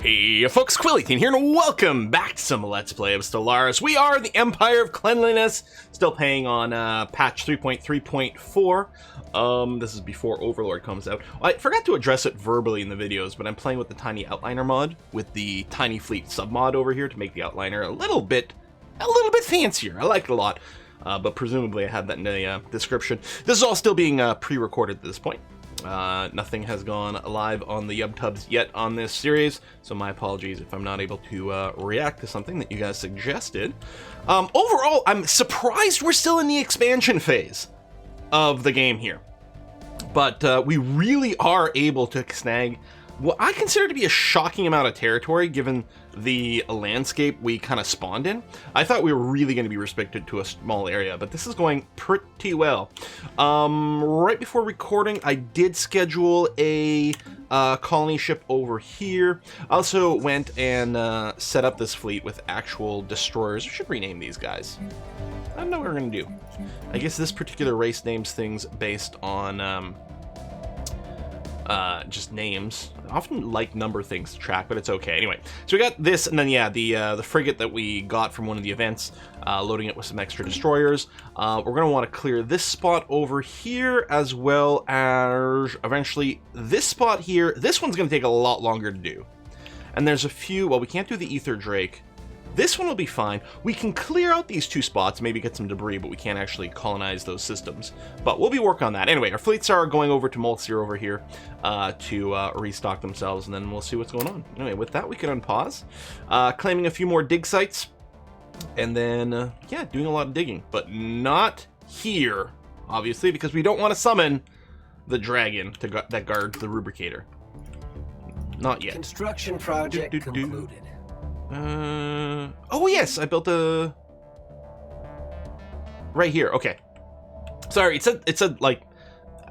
Hey folks, Quillythene here, and welcome back to some Let's Play of Stellaris. We are the Empire of Cleanliness, still paying on patch 3.3.4. This is before Overlord comes out. I forgot to address it verbally in the videos, but I'm playing with the Tiny Outliner mod, with the Tiny Fleet submod over here to make the Outliner a little bit fancier. I like it a lot, but presumably I had that in the description. This is all still being pre-recorded at this point. Nothing has gone live on the YubTubs yet on this series, so my apologies if I'm not able to react to something that you guys suggested. Overall, I'm surprised we're still in the expansion phase of the game here, but we really are able to snag what I consider to be a shocking amount of territory given the landscape we kind of spawned in. I thought we were really going to be restricted to a small area, but this is going pretty well. Right before recording, I did schedule a colony ship over here. I also went and set up this fleet with actual destroyers. We should rename these guys. I don't know what we're going to do. I guess this particular race names things based on just names. I often like number things to track, but it's okay. Anyway, so we got this, and then yeah, the frigate that we got from one of the events, loading it with some extra destroyers. We're going to want to clear this spot over here, as well as eventually this spot here. This one's going to take a lot longer to do. And there's a few, well, we can't do the Ether Drake. This one will be fine. We can clear out these two spots, maybe get some debris, but we can't actually colonize those systems. But we'll be working on that. Anyway, our fleets are going over to Moltseer over here to restock themselves, and then we'll see what's going on. Anyway, with that, we can unpause. Claiming a few more dig sites, and then, yeah, doing a lot of digging. But not here, obviously, because we don't want to summon the dragon that guards the rubricator. Not yet. Construction project concluded. Oh yes, I built a right here. Okay, sorry, it said like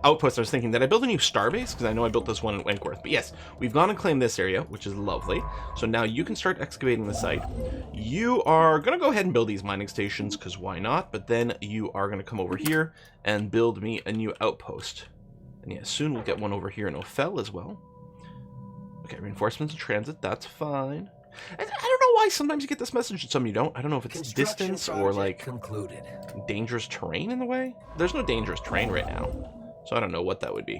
outpost. I was thinking, did I build a new starbase? Because I know I built this one in Wentworth. But yes, we've gone and claimed this area, which is lovely. So now you can start excavating the site. You are gonna go ahead and build these mining stations, because why not? But then you are gonna come over here and build me a new outpost. And yeah, soon we'll get one over here in Ophel as well. Okay, reinforcements in transit. That's fine. I don't know why sometimes you get this message and some you don't. I don't know if it's distance or like concluded. Dangerous terrain in the way. There's no dangerous terrain right now, so I don't know what that would be.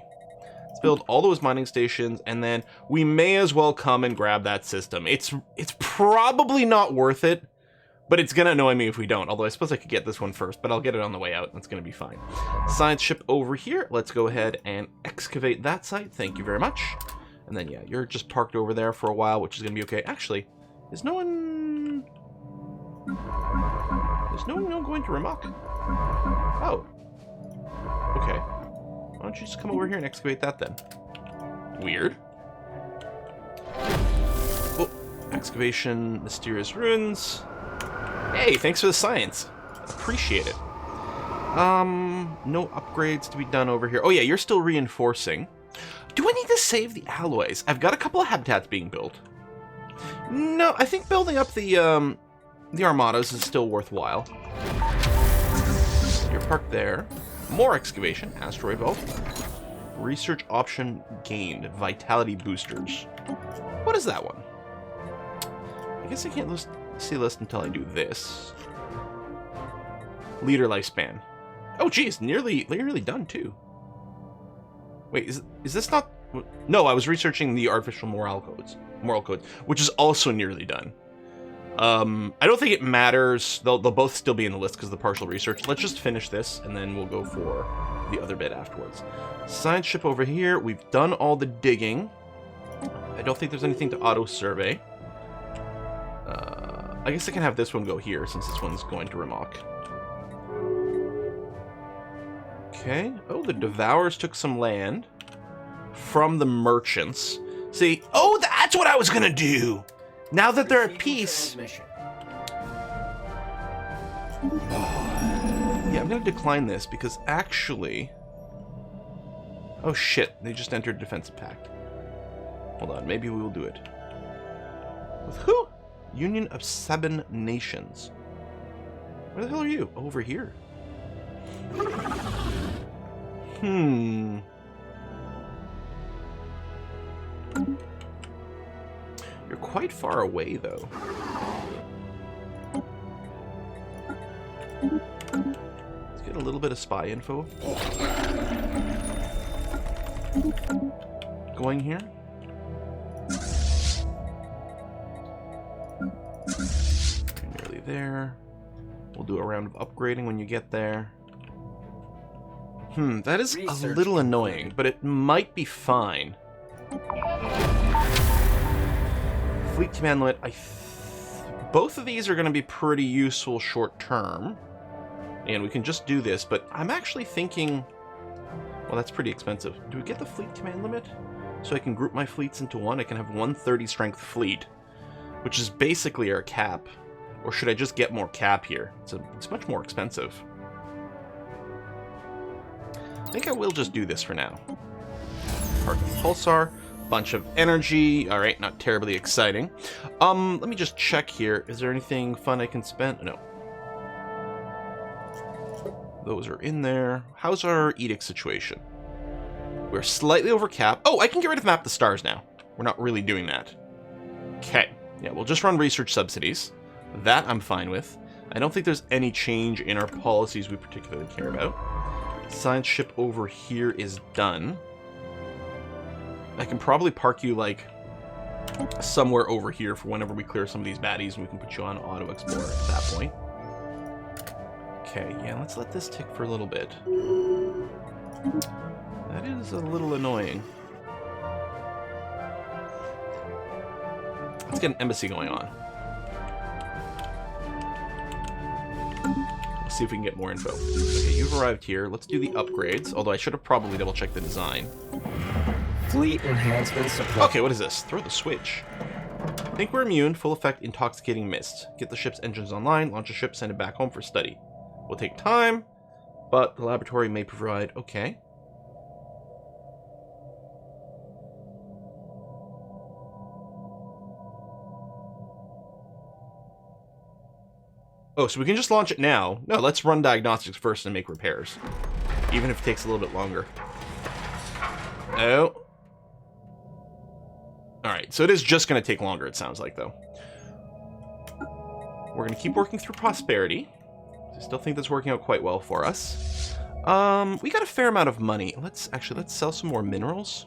Let's build all those mining stations, and then we may as well come and grab that system. It's probably not worth it, but it's gonna annoy me if we don't. Although I suppose I could get this one first, but I'll get it on the way out. That's gonna be fine. Science ship over here. Let's go ahead and excavate that site. Thank you very much. And then, yeah, you're just parked over there for a while, which is going to be okay. Actually, is no one going to Ramak? Oh. Okay. Why don't you just come over here and excavate that then? Weird. Oh, excavation, mysterious ruins. Hey, thanks for the science. Appreciate it. No upgrades to be done over here. Oh yeah, you're still reinforcing. Do I need to save the alloys? I've got a couple of habitats being built. No, I think building up the armadas is still worthwhile. You're parked there. More excavation. Asteroid belt. Research option gained. Vitality boosters. What is that one? I guess I can't see list until I do this. Leader lifespan. Oh, geez, nearly done too. Wait, is this not... No, I was researching the artificial moral codes, which is also nearly done. I don't think it matters. They'll both still be in the list because of the partial research. Let's just finish this, and then we'll go for the other bit afterwards. Science ship over here. We've done all the digging. I don't think there's anything to auto-survey. I guess I can have this one go here, since this one's going to Ramak. Okay. Oh, the Devourers took some land from the merchants. See, oh, that's what I was gonna do. Now that they're at peace. Yeah, I'm gonna decline this because actually... Oh shit, they just entered Defensive Pact. Hold on, maybe we will do it. With who? Union of 7 Nations. Where the hell are you? Over here. You're quite far away, though. Let's get a little bit of spy info going here. You're nearly there. We'll do a round of upgrading when you get there. That is a little annoying, but it might be fine. Fleet command limit. Both of these are going to be pretty useful short term. And we can just do this, but I'm actually thinking... Well, that's pretty expensive. Do we get the fleet command limit? So I can group my fleets into one? I can have 130 strength fleet, which is basically our cap. Or should I just get more cap here? It's much more expensive. I think I will just do this for now. Park the pulsar. Bunch of energy. Alright, not terribly exciting. Let me just check here. Is there anything fun I can spend? No. Those are in there. How's our edict situation? We're slightly over cap. Oh, I can get rid of Map the Stars now. We're not really doing that. Okay. Yeah, we'll just run research subsidies. That I'm fine with. I don't think there's any change in our policies we particularly care about. Science ship over here is done. I can probably park you, like, somewhere over here for whenever we clear some of these baddies, and we can put you on auto explorer at that point. Okay, yeah, let's let this tick for a little bit. That is a little annoying. Let's get an embassy going on. Let's see if we can get more info. Okay, you've arrived here. Let's do the upgrades, although I should have probably double-checked the design. Fleet enhancement supply. Okay, what is this? Throw the switch. Think we're immune. Full effect intoxicating mist. Get the ship's engines online, launch a ship, send it back home for study. Will take time, but the laboratory may provide... Okay. Oh, so we can just launch it now. No, let's run diagnostics first and make repairs. Even if it takes a little bit longer. Oh. Alright, so it is just going to take longer, it sounds like, though. We're going to keep working through prosperity. I still think that's working out quite well for us. We got a fair amount of money. Let's sell some more minerals.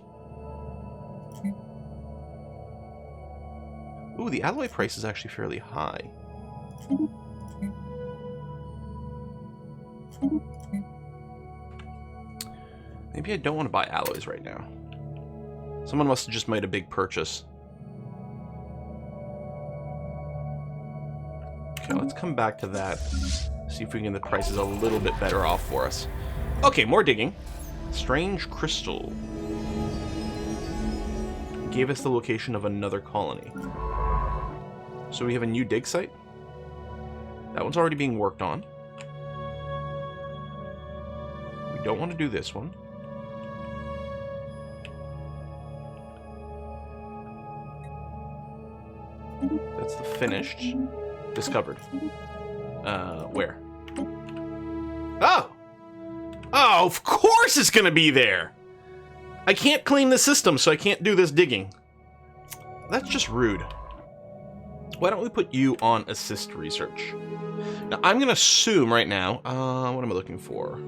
Ooh, the alloy price is actually fairly high. Maybe I don't want to buy alloys right now. Someone must have just made a big purchase. Okay, let's come back to that. See if we can get the prices a little bit better off for us. Okay, more digging. Strange crystal. Gave us the location of another colony. So we have a new dig site. That one's already being worked on. We don't want to do this one. That's the finished. Discovered. Where? Oh! Oh, of course it's gonna be there! I can't clean the system, so I can't do this digging. That's just rude. Why don't we put you on assist research? Now, I'm gonna assume right now, what am I looking for?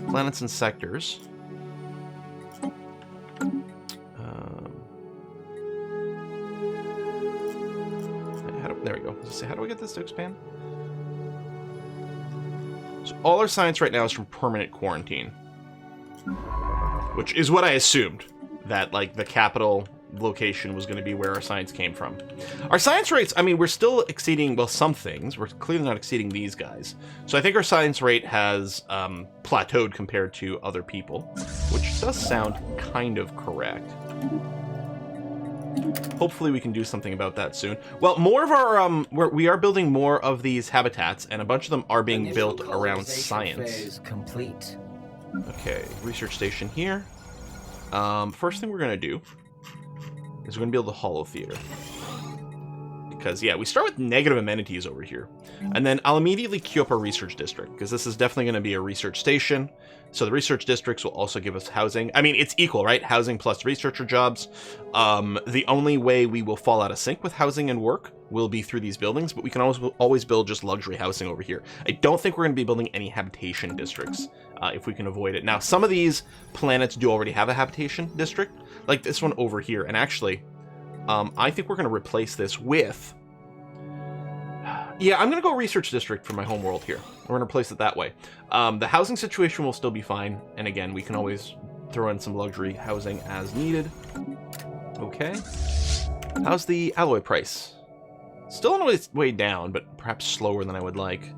Planets and sectors. There we go. How do I get this to expand? So all our science right now is from permanent quarantine. Which is what I assumed. That, like, the capital location was going to be where our science came from. Our science rates, I mean, we're still exceeding, well, some things. We're clearly not exceeding these guys. So I think our science rate has plateaued compared to other people. Which does sound kind of correct. Hopefully we can do something about that soon. Well, more of our, we are building more of these habitats, and a bunch of them are being built around science. Complete. Okay, research station here. First thing we're going to do is we're going to build a holo theater. because, yeah, we start with negative amenities over here. And then I'll immediately queue up our research district, because this is definitely going to be a research station. So the research districts will also give us housing. I mean, it's equal, right? Housing plus researcher jobs. The only way we will fall out of sync with housing and work will be through these buildings, but we can always build just luxury housing over here. I don't think we're going to be building any habitation districts if we can avoid it. Now, some of these planets do already have a habitation district, like this one over here. And actually, I think we're going to replace this with... Yeah, I'm going to go research district for my home world here. We're going to place it that way. The housing situation will still be fine. And again, we can always throw in some luxury housing as needed. Okay. How's the alloy price? Still on its way down, but perhaps slower than I would like.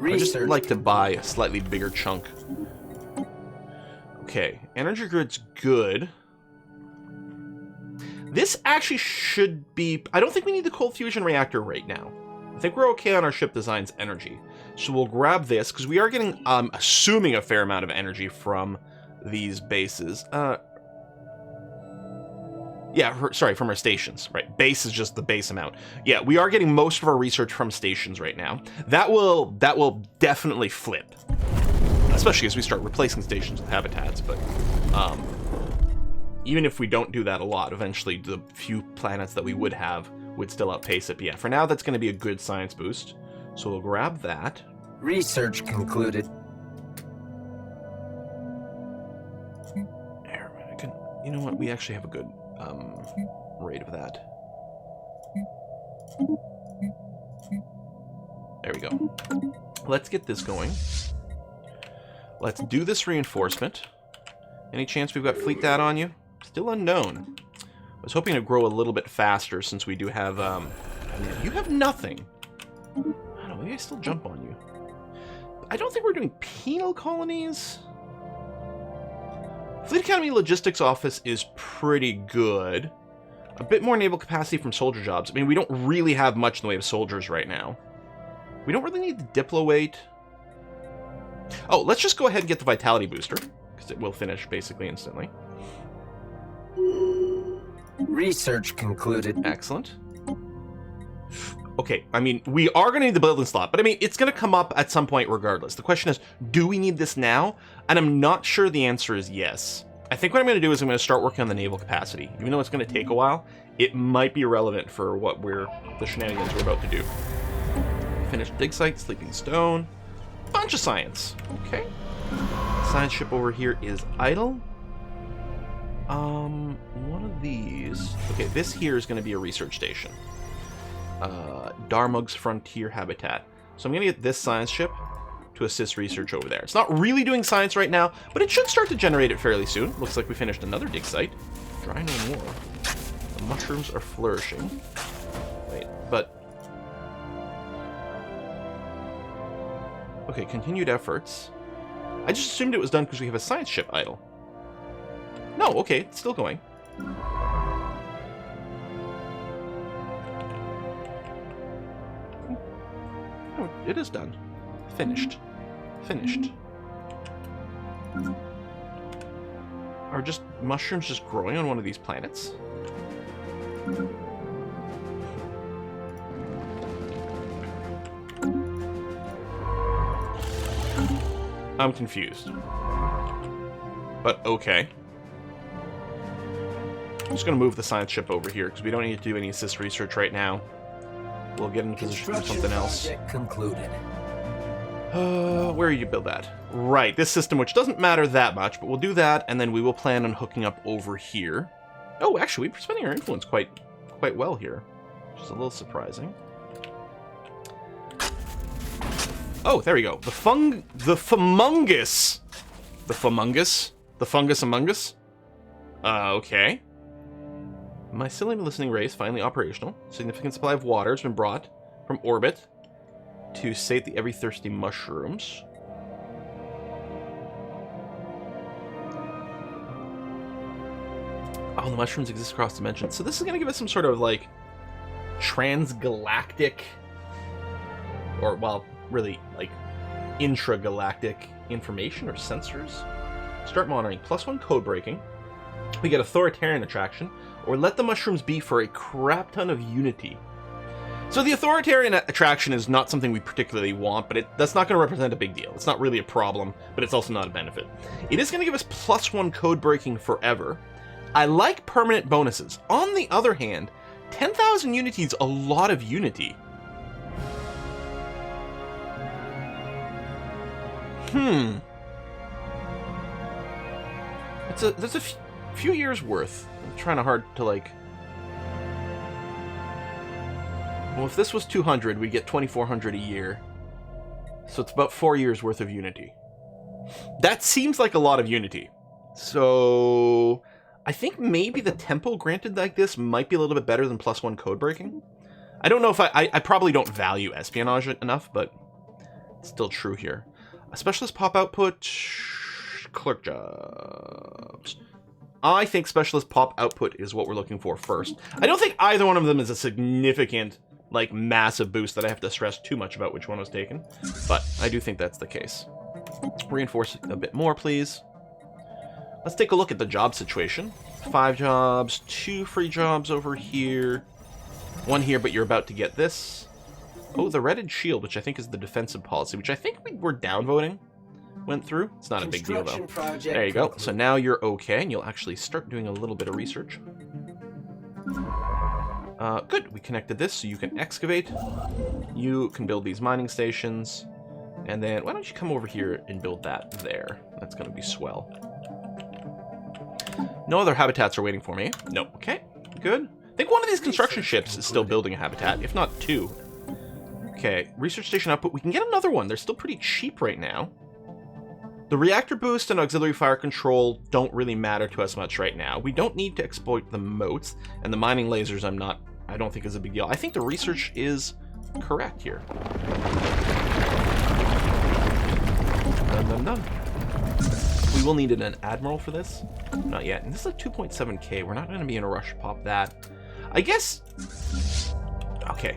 I just like to buy a slightly bigger chunk. Okay, energy grid's good. This actually should be... I don't think we need the cold fusion reactor right now. I think we're okay on our ship design's energy. So we'll grab this, because we are getting, assuming a fair amount of energy from these bases. Sorry, from our stations, right? Base is just the base amount. Yeah, we are getting most of our research from stations right now. That will definitely flip, especially as we start replacing stations with habitats. But even if we don't do that a lot, eventually the few planets that we would have would still outpace it. But yeah, for now, that's going to be a good science boost. So we'll grab that. Research concluded. You know what? We actually have a good rate of that. There we go. Let's get this going. Let's do this reinforcement. Any chance we've got fleet data on you? Still unknown. I was hoping to grow a little bit faster since we do have, you have nothing. I don't know, maybe I still jump on you. I don't think we're doing penal colonies. Fleet Academy Logistics Office is pretty good. A bit more naval capacity from soldier jobs. I mean, we don't really have much in the way of soldiers right now. We don't really need the Diplo weight. Oh, let's just go ahead and get the Vitality Booster, because it will finish basically instantly. Research concluded. Excellent. Okay, I mean, we are going to need the building slot, but I mean, it's going to come up at some point regardless. The question is, do we need this now? And I'm not sure the answer is yes. I think what I'm going to do is I'm going to start working on the naval capacity. Even though it's going to take a while, it might be relevant for what the shenanigans we're about to do. Finished dig site, sleeping stone, bunch of science. Okay. Science ship over here is idle. One of these. Okay, this here is going to be a research station. Darmug's Frontier Habitat. So I'm going to get this science ship to assist research over there. It's not really doing science right now, but it should start to generate it fairly soon. Looks like we finished another dig site. Dry no more. The mushrooms are flourishing. Wait, but... Okay, continued efforts. I just assumed it was done because we have a science ship idle. No, okay, it's still going. Oh, it is done. Finished. Finished. Are just mushrooms just growing on one of these planets? I'm confused. But okay. I'm just going to move the science ship over here because we don't need to do any assist research right now. We'll get in position to do something else. Concluded. Where do you build that? Right, this system, which doesn't matter that much, but we'll do that, and then we will plan on hooking up over here. Oh, actually, we're spending our influence quite well here, which is a little surprising. Oh, there we go. The fungus among us. Okay. Mycelium listening ray is finally operational. Significant supply of water has been brought from orbit to sate the ever thirsty mushrooms. Oh, the mushrooms exist across dimensions. So this is going to give us some sort of, like, transgalactic, or, well, really, like, intragalactic information or sensors. Start monitoring. +1 code breaking. We get authoritarian attraction. or let the mushrooms be for a crap ton of unity. So the authoritarian attraction is not something we particularly want, but that's not going to represent a big deal. It's not really a problem, but it's also not a benefit. It is going to give us +1 code breaking forever. I like permanent bonuses. On the other hand, 10,000 unity is a lot of unity. There's a few years worth. I'm trying hard to like... Well, if this was 200, we'd get 2,400 a year. So it's about 4 years worth of unity. That seems like a lot of unity. So I think maybe the tempo granted like this might be a little bit better than +1 code breaking. I don't know if I probably don't value espionage enough, but it's still true here. A specialist pop output, clerk jobs. I think specialist pop output is what we're looking for first. I don't think either one of them is a significant, like, massive boost that I have to stress too much about which one was taken, but I do think that's the case. Reinforce a bit more, please. Let's take a look at the job situation. 5 jobs, 2 free jobs over here, 1 here, but you're about to get this. Oh, the Redded Shield, which I think is the defensive policy, which I think we were downvoting. Went through. It's not a big deal, though. There you go. So now you're okay, and you'll actually start doing a little bit of research. Good. We connected this, so you can excavate. You can build these mining stations. And then, why don't you come over here and build that there? That's going to be swell. No other habitats are waiting for me. No. Okay. Good. I think one of these construction ships is still building a habitat, if not 2. Okay. Research station output. We can get another one. They're still pretty cheap right now. The reactor boost and auxiliary fire control don't really matter to us much right now. We don't need to exploit the moats, and the mining lasers I don't think is a big deal. I think the research is correct here. Done. We will need an admiral for this. Not yet. And this is a 2.7k. We're not going to be in a rush to pop that. I guess... Okay.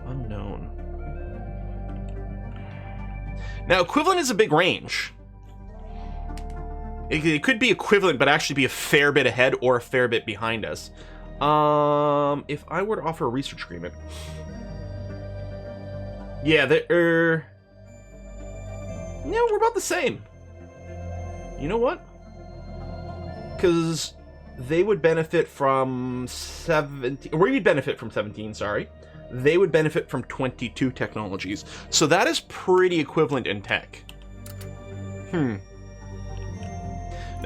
Unknown. Now, equivalent is a big range. It could be equivalent, but actually be a fair bit ahead or a fair bit behind us. If I were to offer a research agreement... Yeah, they're... No, we're about the same. You know what? Because they would benefit from 17... We would benefit from 17, sorry. They would benefit from 22 technologies. So that is pretty equivalent in tech. Now,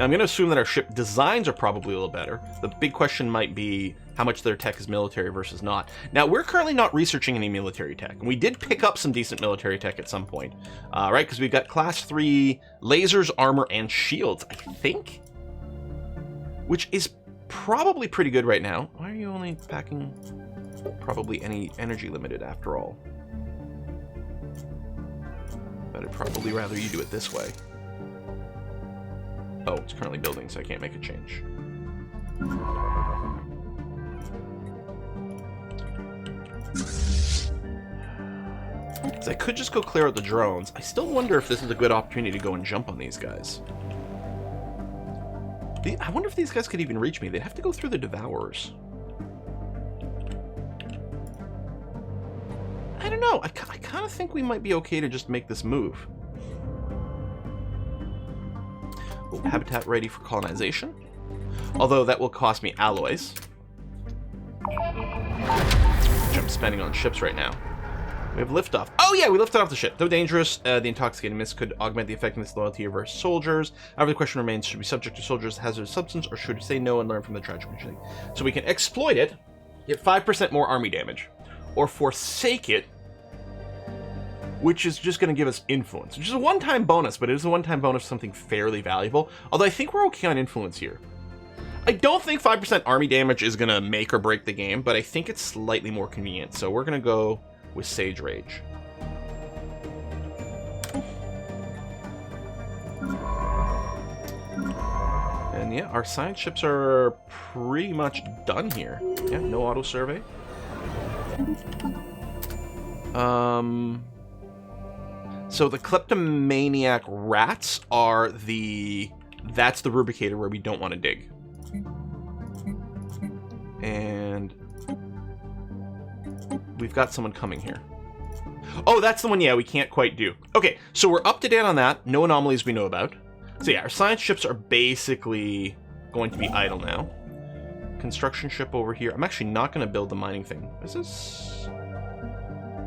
I'm going to assume that our ship designs are probably a little better. The big question might be how much their tech is military versus not. Now, we're currently not researching any military tech. And we did pick up some decent military tech at some point. Right? Because we've got Class 3 lasers, armor, and shields, I think? Which is probably pretty good right now. Why are you only packing... Probably any energy limited after all. But I'd probably rather you do it this way. Oh, it's currently building, so I can't make a change. So I could just go clear out the drones. I still wonder if this is a good opportunity to go and jump on these guys. I wonder if these guys could even reach me. They'd have to go through the Devourers. I don't know. I kind of think we might be okay to just make this move. Oh, habitat ready for colonization. Although that will cost me alloys, which I'm spending on ships right now. We have liftoff. Oh yeah, we lifted off the ship. Though dangerous, the intoxicating mist could augment the effectiveness and loyalty of our soldiers. However, the question remains, should we subject our soldiers to hazardous substance, or should we say no and learn from the tragic tragedy? So we can exploit it, get 5% more army damage, or forsake it, which is just going to give us influence, which is a one-time bonus, but it is a one-time bonus for something fairly valuable. Although I think we're okay on influence here. I don't think 5% army damage is going to make or break the game, but I think it's slightly more convenient. So we're going to go with Sage Rage. And yeah, our science ships are pretty much done here. Yeah, no auto survey. So the kleptomaniac rats are the That's the rubricator where we don't want to dig. And we've got someone coming here. Oh, that's the one, yeah, we can't quite do. Okay, so we're up to date on that. No anomalies we know about. So yeah, our science ships are basically going to be idle now. Construction ship over here. I'm actually not going to build the mining thing. Is this...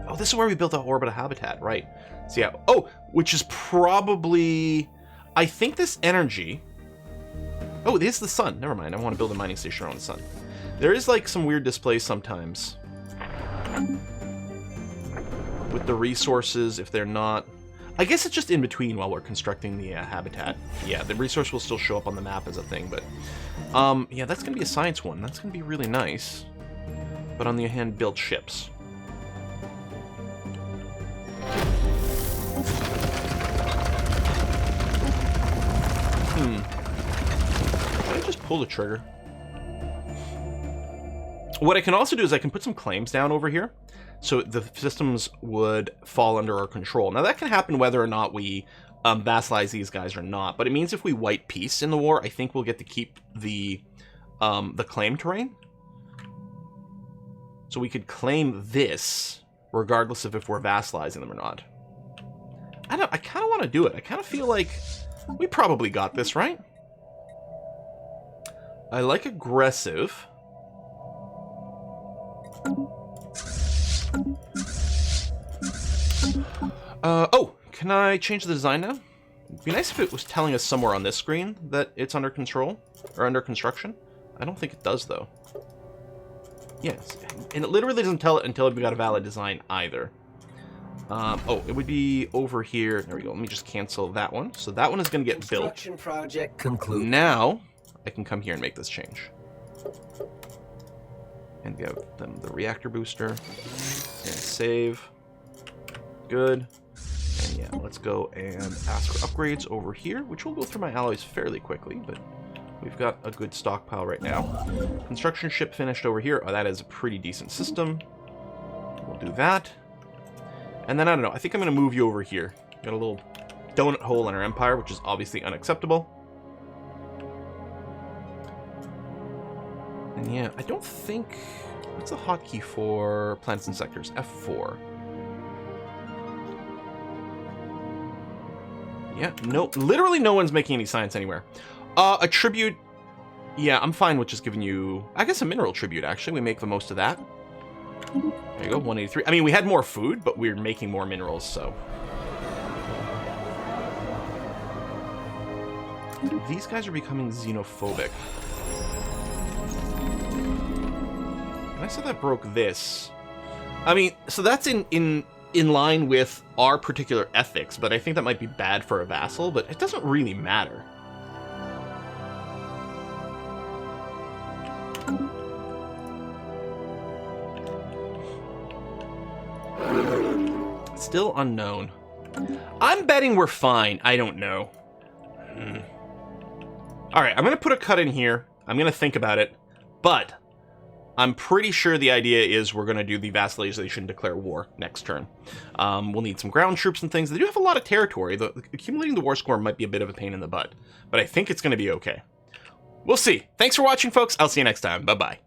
Oh, this is where we built the Orbital Habitat, right. So yeah, oh, which is probably... I think this energy... Oh, it is the sun. Never mind, I want to build a mining station around the sun. There is like some weird displays sometimes. With the resources, if they're not... I guess it's just in between while we're constructing the habitat. Yeah, the resource will still show up on the map as a thing, but... yeah, that's going to be a science one. That's going to be really nice. But on the other hand, build ships. Can I just pull the trigger? What I can also do is I can put some claims down over here. So the systems would fall under our control. Now that can happen whether or not we vassalize these guys or not. But it means if we white peace in the war, I think we'll get to keep the claim terrain. So we could claim this regardless of if we're vassalizing them or not. I kind of want to do it. I kind of feel like we probably got this, right? I like aggressive. Oh, can I change the design now? It'd be nice if it was telling us somewhere on this screen that it's under control or under construction. I don't think it does, though. Yes, and it literally doesn't tell it until we got a valid design either. Oh, it would be over here. There we go. Let me just cancel that one. So that one is going to get built. Construction project concluded. Now I can come here and make this change. And give them the reactor booster. And save. Good. And yeah, let's go and ask for upgrades over here, which will go through my alloys fairly quickly, but we've got a good stockpile right now. Construction ship finished over here. Oh, that is a pretty decent system. We'll do that. And then, I don't know, I think I'm going to move you over here. Got a little donut hole in our empire, which is obviously unacceptable. And yeah, I don't think... What's the hotkey for planets and sectors? F4. Yeah, no, literally no one's making any science anywhere. A tribute, yeah, I'm fine with just giving you, I guess, a mineral tribute, actually. We make the most of that. There you go, 183. I mean, we had more food, but we're making more minerals, so. These guys are becoming xenophobic. And I said that broke this. I mean, so that's in line with our particular ethics, but I think that might be bad for a vassal, but it doesn't really matter. Still unknown. I'm betting we're fine. I don't know. Alright, I'm going to put a cut in here. I'm going to think about it. But I'm pretty sure the idea is we're going to do the vassalization, declare war next turn. We'll need some ground troops and things. They do have a lot of territory. Accumulating the war score might be a bit of a pain in the butt. But I think it's going to be okay. We'll see. Thanks for watching, folks. I'll see you next time. Bye-bye.